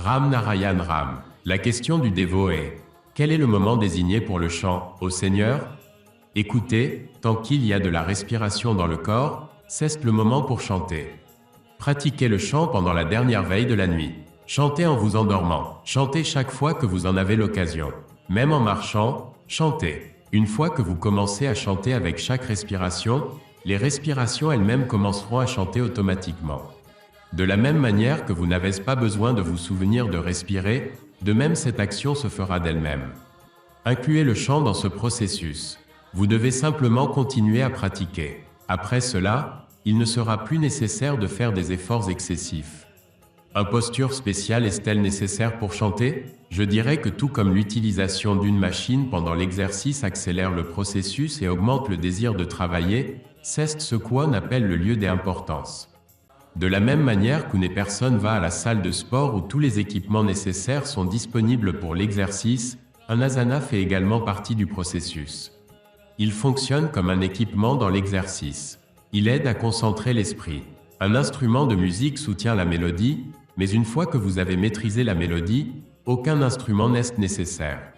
Ram Narayan Ram. La question du dévot est: quel est le moment désigné pour le chant au Seigneur? Écoutez, tant qu'il y a de la respiration dans le corps, c'est le moment pour chanter. Pratiquez le chant pendant la dernière veille de la nuit. Chantez en vous endormant. Chantez chaque fois que vous en avez l'occasion. Même en marchant, chantez. Une fois que vous commencez à chanter avec chaque respiration, les respirations elles-mêmes commenceront à chanter automatiquement. De la même manière que vous n'avez pas besoin de vous souvenir de respirer, de même cette action se fera d'elle-même. Incluez le chant dans ce processus. Vous devez simplement continuer à pratiquer. Après cela, il ne sera plus nécessaire de faire des efforts excessifs. Une posture spéciale est-elle nécessaire pour chanter? Je dirais que tout comme l'utilisation d'une machine pendant l'exercice accélère le processus et augmente le désir de travailler, c'est ce qu'on appelle le lieu d'importance. De la même manière qu'une personne va à la salle de sport où tous les équipements nécessaires sont disponibles pour l'exercice, un asana fait également partie du processus. Il fonctionne comme un équipement dans l'exercice. Il aide à concentrer l'esprit. Un instrument de musique soutient la mélodie, mais une fois que vous avez maîtrisé la mélodie, aucun instrument n'est nécessaire.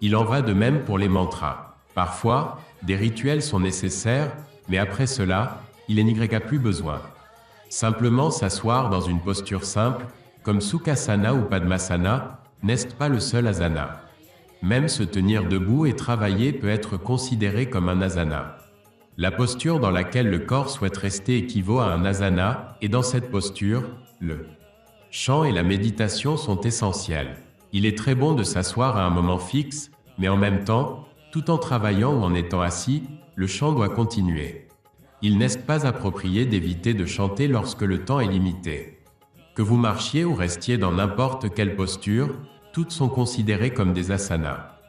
Il en va de même pour les mantras. Parfois, des rituels sont nécessaires, mais après cela, il n'y a plus besoin. Simplement s'asseoir dans une posture simple, comme Sukhasana ou Padmasana, n'est pas le seul asana. Même se tenir debout et travailler peut être considéré comme un asana. La posture dans laquelle le corps souhaite rester équivaut à un asana, et dans cette posture, le chant et la méditation sont essentiels. Il est très bon de s'asseoir à un moment fixe, mais en même temps, tout en travaillant ou en étant assis, le chant doit continuer. Il n'est pas approprié d'éviter de chanter lorsque le temps est limité. Que vous marchiez ou restiez dans n'importe quelle posture, toutes sont considérées comme des asanas.